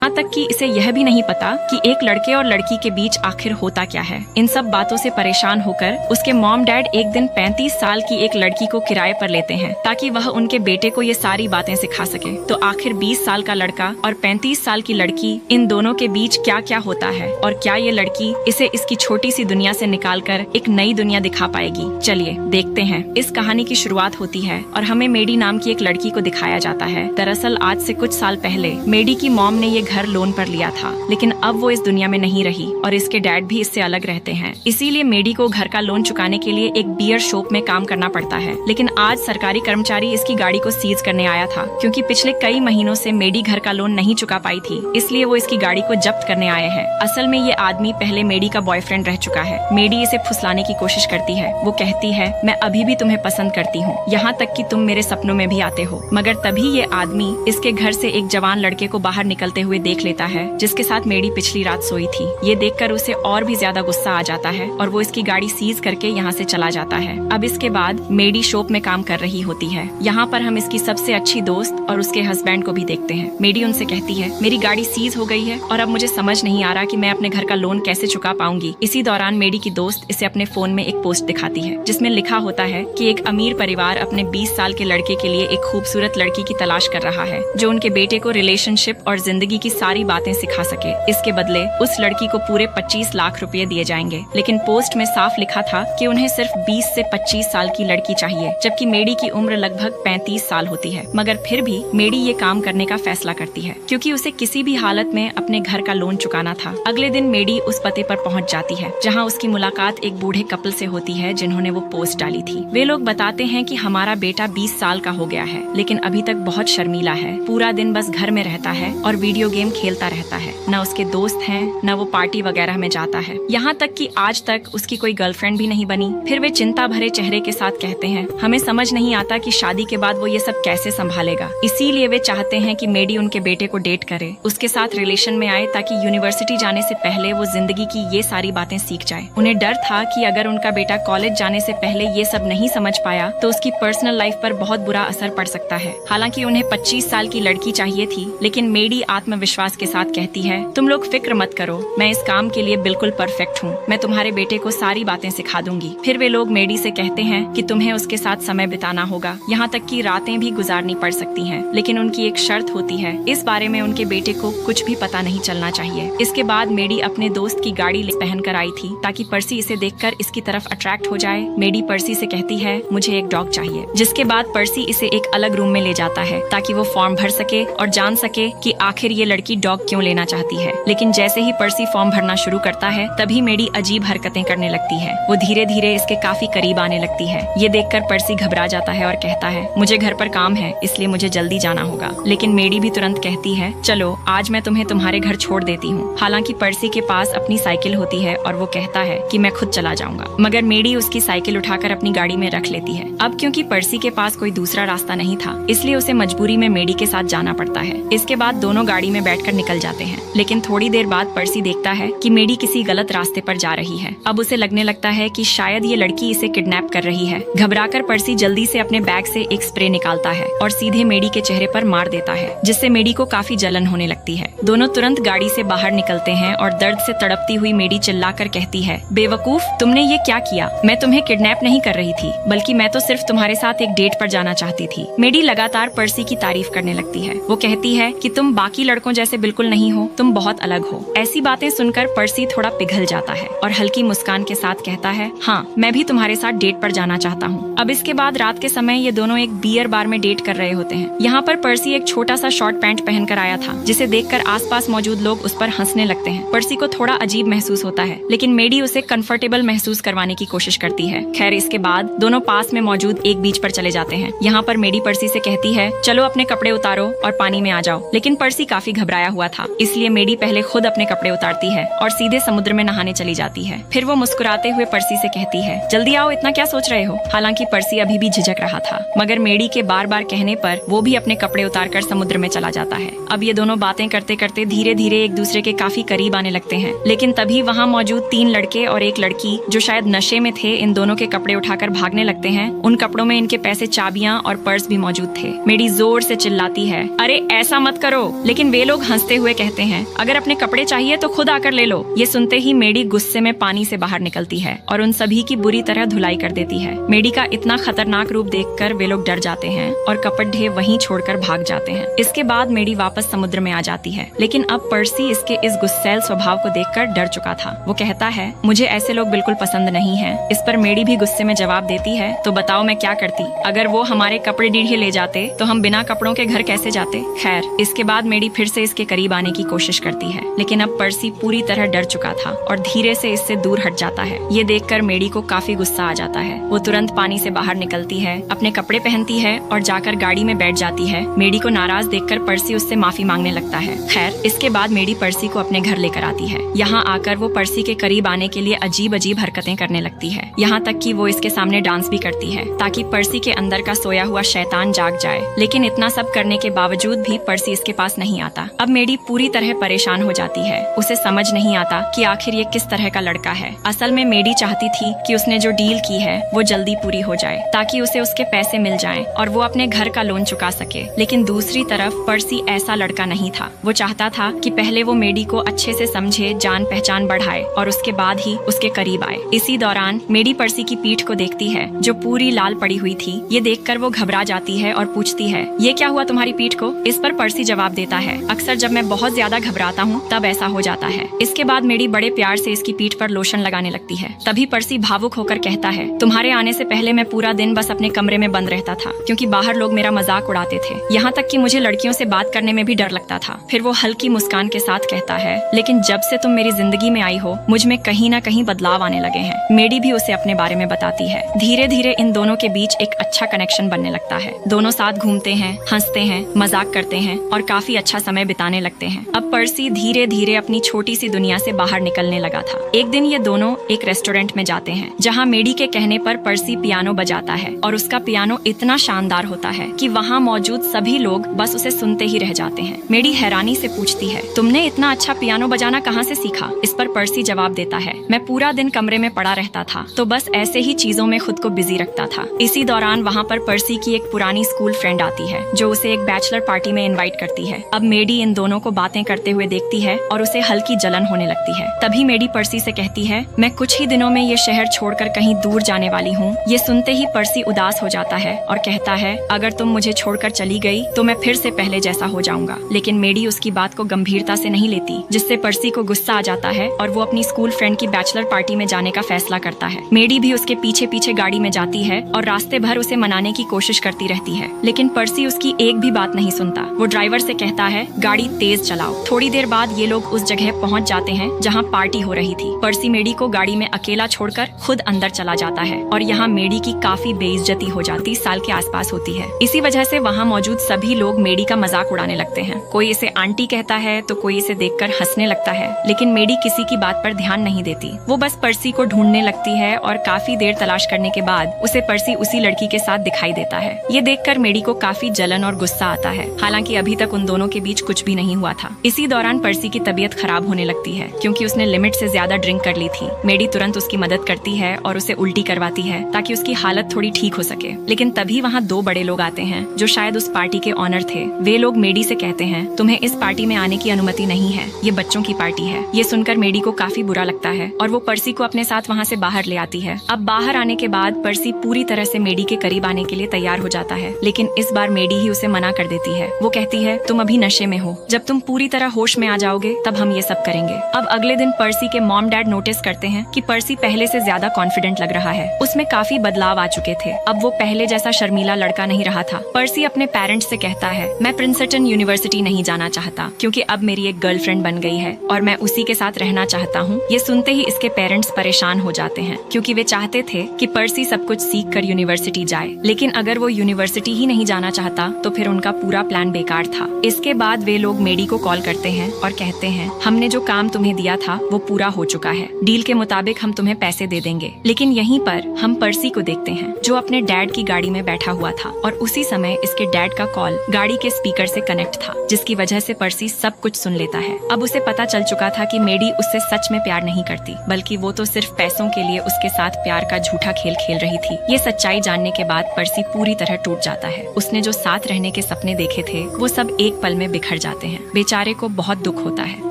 यहाँ तक कि इसे यह भी नहीं पता कि एक लड़के और लड़की के बीच आखिर होता क्या है। इन सब बातों से परेशान होकर उसके मॉम डैड एक दिन 35 साल की एक लड़की को किराए पर लेते हैं ताकि वह उनके बेटे को ये सारी बातें सिखा सके। तो आखिर 20 साल का लड़का और 35 साल की लड़की, इन दोनों के बीच क्या क्या होता है और क्या ये लड़की इसे इसकी छोटी सी दुनिया से निकालकर एक नई दुनिया दिखा पाएगी। चलिए देखते हैं। इस कहानी की शुरुआत होती है और हमें मेडी नाम की एक लड़की को दिखाया जाता है। दरअसल आज से कुछ साल पहले मेडी की मॉम ने ये घर लोन पर लिया था, लेकिन अब वो इस दुनिया में नहीं रही और इसके डैड भी इससे अलग रहते हैं। इसीलिए मेडी को घर का लोन चुकाने के लिए एक बियर शॉप में काम करना पड़ता है। लेकिन आज सरकारी कर्मचारी इसकी गाड़ी को सीज करने आया था, क्योंकि पिछले कई महीनों से मेडी घर का लोन नहीं चुका पाई थी, इसलिए वो इसकी गाड़ी को जब्त करने आए हैं। असल में ये आदमी पहले मेडी का बॉयफ्रेंड रह चुका है। मेडी इसे फुसलाने की कोशिश करती है। वो कहती है, मैं अभी भी तुम्हें पसंद करती हूँ, यहाँ तक कि तुम मेरे सपनों में भी आते हो। मगर तभी ये आदमी इसके घर से एक जवान लड़के को बाहर निकलते हुए देख लेता है, जिसके साथ मेडी पिछली रात सोई थी। ये देखकर उसे और भी ज्यादा गुस्सा आ जाता है और वो इसकी गाड़ी सीज करके यहाँ से चला जाता है। अब इसके बाद मेडी शॉप में काम कर रही होती है। यहाँ पर हम इसकी सबसे अच्छी दोस्त और उसके हस्बैंड को भी देखते हैं। मेडी उनसे कहती है, मेरी गाड़ी सीज हो गई है और अब मुझे समझ नहीं आ रहा कि मैं अपने घर का लोन कैसे चुका पाऊंगी। इसी दौरान मेडी की दोस्त इसे अपने फोन में एक पोस्ट दिखाती है, जिसमें लिखा होता है कि एक अमीर परिवार अपने 20 साल के लड़के के लिए एक खूबसूरत लड़की की तलाश कर रहा है, जो उनके बेटे को रिलेशनशिप और जिंदगी की सारी बातें सिखा सके। इसके बदले उस लड़की को पूरे 25 लाख रुपए दिए जाएंगे। लेकिन पोस्ट में साफ लिखा था कि उन्हें सिर्फ 20 से 25 साल की लड़की चाहिए, जबकि मेडी की उम्र लगभग 35 साल होती है। मगर फिर भी मेडी ये काम करने का फैसला करती है, क्योंकि उसे किसी भी हालत में अपने घर का लोन चुकाना था। अगले दिन मेडी उस पते पर पहुंच जाती है, जहां उसकी मुलाकात एक बूढ़े कपल से होती है, जिन्होंने वो पोस्ट डाली थी। वे लोग बताते हैं कि हमारा बेटा 20 साल का हो गया है, लेकिन अभी तक बहुत शर्मीला है। पूरा दिन बस घर में रहता है और वीडियो गेम खेलता रहता है। न उसके दोस्त हैं, न वो पार्टी वगैरह में जाता है। यहाँ तक कि आज तक उसकी कोई गर्लफ्रेंड भी नहीं बनी। फिर वे चिंता भरे चेहरे के साथ कहते हैं, हमें समझ नहीं आता कि शादी के बाद वो ये सब कैसे संभालेगा। इसीलिए वे चाहते हैं कि मेडी उनके बेटे को डेट करे, उसके साथ रिलेशन में आए, ताकि यूनिवर्सिटी जाने से पहले वो जिंदगी की ये सारी बातें सीख जाए। उन्हें डर था कि अगर उनका बेटा कॉलेज जाने से पहले ये सब नहीं समझ पाया तो उसकी पर्सनल लाइफ पर बहुत बुरा असर पड़ सकता है। हालांकि उन्हें 25 साल की लड़की चाहिए थी, लेकिन मेडी आत्मविश्वास के साथ कहती है, तुम लोग फिक्र मत करो, मैं इस काम के लिए बिल्कुल परफेक्ट हूँ। मैं तुम्हारे बेटे को सारी बातें सिखा दूंगी। फिर वे लोग मेडी से कहते हैं कि तुम्हें उसके साथ समय बिताना होगा, यहाँ तक कि रातें भी गुजारनी पड़ सकती हैं। लेकिन उनकी एक शर्त होती है, इस बारे में उनके बेटे को कुछ भी पता नहीं चलना चाहिए। इसके बाद मेडी अपने दोस्त की गाड़ी पहन कर आई थी, ताकि पर्सी इसे देखकर इसकी तरफ अट्रैक्ट हो जाए। मेडी पर्सी से कहती है, मुझे एक डॉग चाहिए, जिसके बाद पर्सी इसे एक अलग रूम में ले जाता है, ताकि वो फॉर्म भर सके और जान सके कि आखिर ये लड़की डॉग क्यों लेना चाहती है। लेकिन जैसे ही पर्सी फॉर्म भरना शुरू करता है, तभी मेडी अजीब हरकतें करने लगती है। वो धीरे धीरे इसके काफी करीब आने लगती है। ये देखकर पर्सी घबरा जाता है और कहता है, मुझे घर पर काम है, इसलिए मुझे जल्दी जाना होगा। लेकिन मेडी भी तुरंत कहती है, चलो आज मैं तुम्हें तुम्हारे घर छोड़ देती हूँ। हालांकि पर्सी के पास अपनी साइकिल होती है और वो कहता है कि मैं खुद चला जाऊंगा। मगर मेडी उसकी साइकिल उठाकर अपनी गाड़ी में रख लेती है। अब क्योंकि पर्सी के पास कोई दूसरा रास्ता नहीं था, इसलिए उसे मजबूरी में मेडी के साथ जाना पड़ता है। इसके बाद दोनों गाड़ी में बैठकर निकल जाते हैं। लेकिन थोड़ी देर बाद पर्सी देखता है कि मेडी किसी गलत रास्ते पर जा रही है। अब उसे लगने लगता है कि शायद ये लड़की इसे किडनैप कर रही है। घबराकर पर्सी जल्दी से अपने बैग से एक स्प्रे निकालता है और सीधे मेडी के चेहरे पर मार देता है, जिससे मेडी को काफी जलन होने लगती है। दोनों तुरंत गाड़ी से बाहर निकलते हैं और दर्द से तड़पती हुई मेडी चिल्लाकर कहती है, बेवकूफ, तुमने ये क्या किया? मैं तुम्हें किडनैप नहीं कर रही थी, बल्कि मैं तो सिर्फ तुम्हारे साथ एक डेट पर जाना चाहती थी। मेडी लगातार पर्सी की तारीफ करने लगती है। वो कहती है कि तुम बाकी लड़कों जैसे बिल्कुल नहीं हो, तुम बहुत अलग हो। ऐसी बातें सुनकर पर्सी थोड़ा पिघल जाता है और हल्की मुस्कान के साथ कहता है, हाँ, मैं भी तुम्हारे साथ डेट पर जाना चाहता हूँ। अब इसके बाद रात के समय ये दोनों एक बियर बार में डेट कर रहे होते हैं। यहाँ पर पर्सी एक छोटा सा शॉर्ट पैंट पहनकर आया था, जिसे देखकर आसपास मौजूद लोग उस पर हंसने लगते हैं। पर्सी को थोड़ा अजीब महसूस होता है, लेकिन मेडी उसे कंफर्टेबल महसूस करवाने की कोशिश करती है। खैर, इसके बाद दोनों पास में मौजूद एक बीच पर चले जाते हैं। यहाँ पर मेडी पर्सी से कहती है, चलो अपने कपड़े उतारो और पानी में आ जाओ। लेकिन पर्सी काफी घबराया हुआ था, इसलिए मेडी पहले खुद अपने कपड़े उतारती है और सीधे समुद्र में नहाने चली जाती है। फिर वो मुस्कुराते हुए पर्सी से कहती है, जल्दी आओ, इतना क्या सोच रहे हो? हालांकि पर्सी अभी भी झिझक रहा था, मगर मेडी के बार बार कहने पर वो भी अपने कपड़े उतारकर समुद्र में चला जाता है। अब ये दोनों बातें करते करते धीरे धीरे एक दूसरे के काफी करीब आने लगते हैं। लेकिन तभी वहाँ मौजूद 3 लड़के और एक लड़की, जो शायद नशे में थे, इन दोनों के कपड़े उठाकर भागने लगते हैं। उन कपड़ों में इनके पैसे, चाबियां और पर्स भी मौजूद थे। मेडी जोर से चिल्लाती है, अरे ऐसा मत करो, लेकिन वे लोग हंसते हुए कहते हैं, अगर अपने कपड़े चाहिए तो खुद आकर ले लो। ये सुनते ही मेडी गुस्से में पानी से बाहर निकलती है और उन सभी की बुरी तरह धुलाई कर देती है। मेडी का इतना खतरनाक रूप देखकर वे लोग डर जाते हैं और कपड़े वहीं छोड़कर भाग जाते हैं। इसके बाद मेडी वापस समुद्र में आ जाती है, लेकिन अब पर्सी इसके इस गुस्सैल स्वभाव को देखकर डर चुका था। वो कहता है, मुझे ऐसे लोग बिल्कुल पसंद नहीं है। इस पर मेडी भी गुस्से में जवाब देती है, तो बताओ मैं क्या करती? अगर वो हमारे कपड़े डीढ़े ले जाते तो हम बिना कपड़ों के घर कैसे जाते? खैर, इसके बाद मेडी फिर से इसके करीब आने की कोशिश करती है, लेकिन अब पर्सी पूरी तरह डर चुका था और धीरे से इससे दूर हट जाता है। ये देखकर मेडी को काफी गुस्सा आ जाता है। वो तुरंत पानी से बाहर निकलती है, अपने कपड़े पहनती है और जाकर गाड़ी में बैठ जाती है। मेडी को नाराज देखकर पर्सी उससे माफी मांगने लगता है। खैर, इसके बाद मेडी पर्सी को अपने घर लेकर आती है। यहाँ आकर वो पर्सी के करीब आने के लिए अजीब अजीब हरकतें करने लगती है। यहाँ तक कि वो इसके सामने डांस भी करती है ताकि पर्सी के अंदर का सोया हुआ शैतान जाग जाए। लेकिन इतना सब करने के बावजूद भी पर्सी इसके पास नहीं आता। अब मेडी पूरी तरह परेशान हो जाती है। उसे समझ नहीं आता कि आखिर ये किस तरह का लड़का है। असल में मेडी चाहती थी कि उसने जो डील की है वो जल्दी पूरी हो जाए ताकि उसे उसके पैसे मिल जाएं और वो अपने घर का लोन चुका सके। लेकिन दूसरी तरफ पर्सी ऐसा लड़का नहीं था। वो चाहता था कि पहले वो मेडी को अच्छे से समझे, जान पहचान बढ़ाए और उसके बाद ही उसके करीब आए। इसी दौरान मेडी पर्सी की पीठ को देखती है जो पूरी लाल पड़ी हुई थी। ये देखकर वो घबरा जाती है और पूछती है, ये क्या हुआ तुम्हारी पीठ को? इस पर पर्सी जवाब देता है, अक्सर जब मैं बहुत ज्यादा घबराता हूँ तब ऐसा हो जाता है। इसके बाद मेडी बड़े प्यार से इसकी पीठ पर लोशन लगाने लगती है। तभी पर्सी भावुक होकर कहता है, तुम्हारे आने से पहले मैं पूरा दिन बस अपने कमरे में बंद रहता था क्योंकि बाहर लोग मेरा मजाक उड़ाते थे। यहाँ तक कि मुझे लड़कियों से बात करने में भी डर लगता था। फिर वो हल्की मुस्कान के साथ कहता है, लेकिन जब से तुम मेरी जिंदगी में आई हो मुझ में कहीं ना कहीं बदलाव आने लगे हैं। मेडी भी उसे अपने बारे में बताती है। धीरे धीरे इन दोनों के बीच एक अच्छा कनेक्शन बनने लगता है। दोनों साथ घूमते हैं, हंसते हैं, मजाक करते हैं और काफी अच्छा समय बिताने लगते हैं। अब पर्सी धीरे धीरे अपनी छोटी सी दुनिया से बाहर निकलने लगा था। एक दिन ये दोनों एक रेस्टोरेंट में जाते हैं जहाँ मेडी के कहने पर पर्सी पियानो बजाता है और उसका पियानो इतना शानदार होता है कि वहाँ मौजूद सभी लोग बस उसे सुनते ही रह जाते हैं। मेडी हैरानी से पूछती है, तुमने इतना अच्छा पियानो बजाना कहाँ से सीखा? इस पर पर्सी जवाब देता है, मैं पूरा दिन कमरे में पड़ा रहता था तो बस ऐसे ही चीजों में खुद को बिजी रखता था। इसी दौरान वहाँ पर पर्सी की एक पुरानी स्कूल फ्रेंड आती है जो उसे एक बैचलर पार्टी में इनवाइट करती है। अब मेडी इन दोनों को बातें करते हुए देखती है और उसे हल्की जलन होने लगती है। तभी मेडी पर्सी से कहती है, मैं कुछ ही दिनों में ये शहर छोड़कर कहीं दूर जाने वाली हूँ। ये सुनते ही पर्सी उदास हो जाता है और कहता है, अगर तुम मुझे छोड़कर चली गई तो मैं फिर से पहले जैसा हो जाऊंगा। लेकिन मेडी उसकी बात को गंभीरता से नहीं लेती, जिससे पर्सी को गुस्सा आ जाता है और वो अपनी स्कूल फ्रेंड की बैचलर पार्टी में जाने का फैसला करता है। मेडी भी उसके पीछे पीछे गाड़ी में जाती है और रास्ते भर उसे मनाने की कोशिश करती रहती है, लेकिन पर्सी उसकी एक भी बात नहीं सुनता। वो ड्राइवर से कहता है, गाड़ी तेज चलाओ। थोड़ी देर बाद ये लोग उस जगह पहुंच जाते हैं जहां पार्टी हो रही थी। पर्सी मेडी को गाड़ी में अकेला छोड़कर खुद अंदर चला जाता है और यहाँ मेडी की काफी बेइज्जती हो जाती। 30 साल के आसपास होती है। इसी वजह से वहाँ मौजूद सभी लोग मेडी का मजाक उड़ाने लगते हैं। कोई इसे आंटी कहता है तो कोई इसे देखकर हंसने लगता है, लेकिन मेडी किसी की बात पर ध्यान नहीं देती। वो बस पर्सी को ढूंढने लगती है और काफी देर तलाश करने के बाद उसे पर्सी उसी लड़की के साथ दिखाई देता है। ये देखकर मेडी को काफी जलन और गुस्सा आता है। हालांकि अभी तक उन दोनों के बीच कुछ भी नहीं हुआ था। इसी दौरान पर्सी की तबीयत खराब होने लगती है क्योंकि उसने लिमिट से ज्यादा ड्रिंक कर ली थी। मेडी तुरंत उसकी मदद करती है और उसे उल्टी करवाती है ताकि उसकी हालत थोड़ी ठीक हो सके। लेकिन तभी वहाँ 2 बड़े लोग आते हैं जो शायद उस पार्टी के ऑनर थे। वे लोग मेडी से कहते हैं, तुम्हें इस पार्टी में आने की अनुमति नहीं है, ये बच्चों की पार्टी है। ये सुनकर मेडी को काफी बुरा लगता है और वो पर्सी को अपने साथ वहाँ से बाहर ले आती है। अब बाहर आने के बाद पर्सी पूरी तरह से मेडी के करीब आने के लिए तैयार हो जाता है, लेकिन इस बार मेडी ही उसे मना कर देती है। वो कहती है, तुम अभी नशे में हो, जब तुम पूरी तरह होश में आ जाओगे तब हम ये सब करेंगे। अब अगले दिन पर्सी के मॉम डैड नोटिस करते हैं कि पर्सी पहले से ज्यादा कॉन्फिडेंट लग रहा है। उसमें काफी बदलाव आ चुके थे। अब वो पहले जैसा शर्मीला लड़का नहीं रहा था। पर्सी अपने पेरेंट्स से कहता है, मैं प्रिंसटन यूनिवर्सिटी नहीं जाना चाहता क्योंकि अब मेरी एक गर्लफ्रेंड बन गई है और मैं उसी के साथ रहना चाहता हूँ। ये सुनते ही इसके पेरेंट्स परेशान हो जाते हैं क्योंकि वे चाहते थे कि पर्सी सब कुछ सीख कर यूनिवर्सिटी जाए, लेकिन अगर वो यूनिवर्सिटी ही नहीं जाना चाहता तो फिर उनका पूरा प्लान बेकार था। इसके बाद वे लोग मेडी को कॉल करते हैं और कहते हैं, हमने जो काम तुम्हें दिया था वो पूरा हो चुका है, डील के मुताबिक हम तुम्हें पैसे दे देंगे। लेकिन यहीं पर हम पर्सी को देखते हैं जो अपने डैड की गाड़ी में बैठा हुआ था और उसी समय इसके डैड का कॉल गाड़ी के स्पीकर से कनेक्ट था, जिसकी वजह से पर्सी सब कुछ सुन लेता है। अब उसे पता चल चुका था कि मेडी उससे सच में प्यार नहीं करती, बल्कि वो तो सिर्फ पैसों के लिए उसके साथ प्यार का झूठा खेल खेल रही थी। ये सच्चाई जानने के बाद पर्सी पूरी तरह टूट जाता है। उसने जो साथ रहने के सपने देखे थे वो सब एक पल में बिखर जाते हैं। बेचारे को बहुत दुख होता है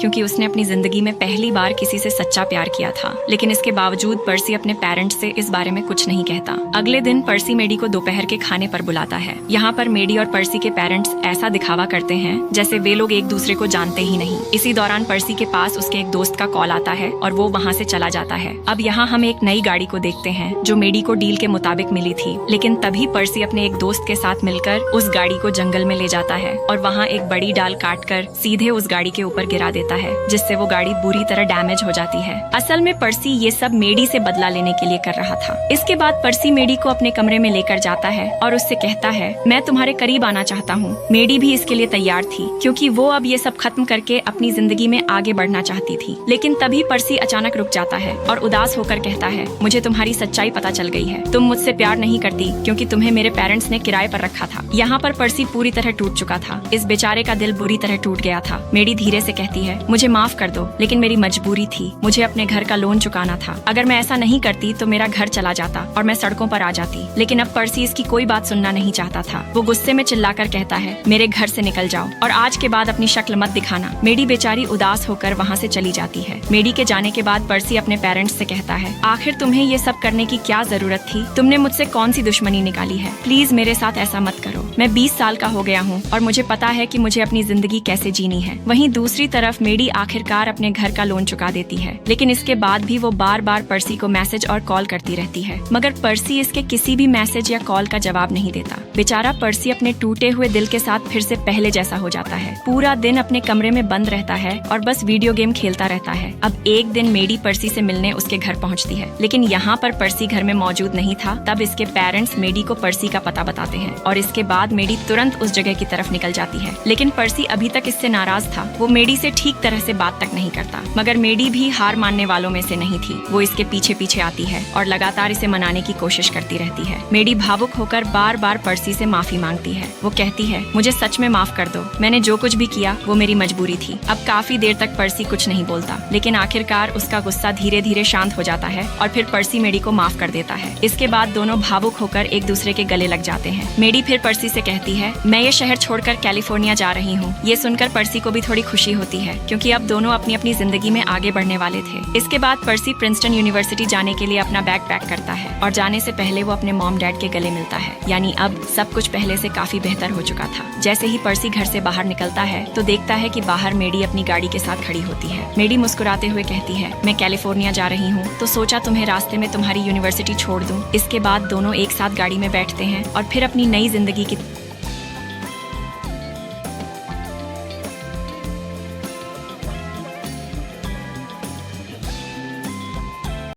क्योंकि उसने अपनी जिंदगी में पहली बार किसी से सच्चा प्यार किया था, लेकिन इसके बावजूद पर्सी अपने पेरेंट्स से इस बारे में कुछ नहीं कहता। अगले दिन पर्सी मेडी को दोपहर के खाने पर बुलाता है। यहाँ पर मेडी और पर्सी के पेरेंट्स ऐसा दिखावा करते हैं जैसे वे लोग एक दूसरे को जानते ही नहीं। इसी दौरान पर्सी के पास उसके एक दोस्त का कॉल आता है और वो वहाँ से चला जाता है। अब यहाँ हम एक नई गाड़ी को देखते हैं जो मेडी को डील के मुताबिक मिली थी, लेकिन तभी पर्सी अपने एक दोस्त के साथ मिलकर उस गाड़ी को जंगल में ले जाता है और वहाँ एक बड़ी डाल काटकर सीधे उस गाड़ी के ऊपर गिरा देता है, जिससे वो गाड़ी बुरी तरह डैमेज हो जाती है। असल में पर्सी ये सब मेडी से बदला लेने के लिए कर रहा था। इसके बाद पर्सी मेडी को अपने कमरे में लेकर जाता है और उससे कहता है, मैं तुम्हारे करीब आना चाहता हूँ। मेडी भी इसके लिए तैयार थी क्योंकि वो अब ये सब खत्म करके अपनी जिंदगी में आगे बढ़ना चाहती थी। लेकिन तभी पर्सी अचानक रुक जाता है और उदास होकर कहता है, मुझे तुम्हारी सच्चाई पता चल गई है। तुम मुझसे प्यार नहीं करती क्योंकि तुम्हें मेरे पेरेंट्स ने किराए पर रखा था। यहाँ पर पर्सी पूरी तरह टूट चुका था। इस बेचारे का दिल बुरी तरह टूट गया था। मेडी धीरे से कहती है, मुझे माफ कर दो, लेकिन मेरी मजबूरी थी। मुझे अपने घर का लोन चुकाना था। अगर मैं ऐसा नहीं करती तो मेरा घर चला जाता और मैं सड़कों पर आ जाती। लेकिन अब पर्सी इसकी कोई बात सुनना नहीं चाहता था। वो गुस्से में चिल्लाकर कहता है, मेरे घर से निकल जाओ और आज के बाद अपनी शक्ल मत दिखाना। मेडी बेचारी उदास होकर वहाँ से चली जाती है। मेडी के जाने के बाद पर्सी अपने पेरेंट्स से कहता है, आखिर तुम्हें ये सब करने की क्या जरूरत थी? तुमने मुझसे कौन सी दुश्मनी निकाली है? प्लीज मेरे साथ ऐसा मत करो। मैं 20 साल का हो गया हूँ और मुझे पता है कि मुझे अपनी जिंदगी कैसे जीनी है। वहीं दूसरी तरफ मेडी आखिरकार अपने घर का लोन चुका देती है, लेकिन इसके बाद भी वो बार बार पर्सी को मैसेज और कॉल करती रहती है, मगर पर्सी इसके किसी भी मैसेज या कॉल का जवाब नहीं देता। बेचारा पर्सी अपने टूटे हुए दिल के साथ फिर से पहले जैसा हो जाता है। पूरा दिन अपने कमरे में बंद रहता है और बस वीडियो गेम खेलता रहता है। अब एक दिन मेडी पर्सी से मिलने उसके घर पहुंचती है, लेकिन यहाँ पर पर्सी घर में मौजूद नहीं था। तब इसके पेरेंट्स मेडी को पर्सी का पता बताते हैं और इसके बाद मेडी तुरंत उस जगह की तरफ निकल जाती है। लेकिन पर्सी अभी तक इससे नाराज था। वो मेडी से ठीक तरह से बात तक नहीं करता, मगर मेडी भी हार मानने वालों में से नहीं थी। वो इसके पीछे पीछे आती है और लगातार इसे मनाने की कोशिश करती रहती है। मेडी भावुक होकर बार बार पर्सी से माफी मांगती है। वो कहती है, मुझे सच में माफ कर दो। मैंने जो कुछ भी किया वो मेरी मजबूरी थी। अब काफी देर तक पर्सी कुछ नहीं बोलता, लेकिन आखिरकार उसका गुस्सा धीरे धीरे शांत हो जाता है और फिर पर्सी मेडी को माफ कर देता है। इसके बाद दोनों भावुक होकर एक दूसरे के गले लग जाते हैं। मेडी फिर पर्सी से कहती है, मैं ये शहर छोड़कर कैलिफोर्निया जा रही हूँ। ये सुनकर पर्सी को भी थोड़ी खुशी होती है क्योंकि अब दोनों अपनी अपनी जिंदगी में आगे बढ़ने वाले थे। इसके बाद पर्सी प्रिंसटन यूनिवर्सिटी जाने के लिए अपना बैग पैक करता है और जाने से पहले वो अपने मॉम डैड के गले मिलता है। यानी अब सब कुछ पहले से काफी बेहतर हो चुका था। जैसे ही पर्सी घर से बाहर निकलता है तो देखता है कि बाहर मेडी अपनी गाड़ी के साथ खड़ी होती है। मेडी मुस्कुराते हुए कहती है, मैं कैलिफोर्निया जा रही हूँ तो सोचा तुम्हें रास्ते में तुम्हारी यूनिवर्सिटी छोड़ दूं। इसके बाद दोनों एक साथ गाड़ी में बैठते हैं और फिर अपनी नई जिंदगी की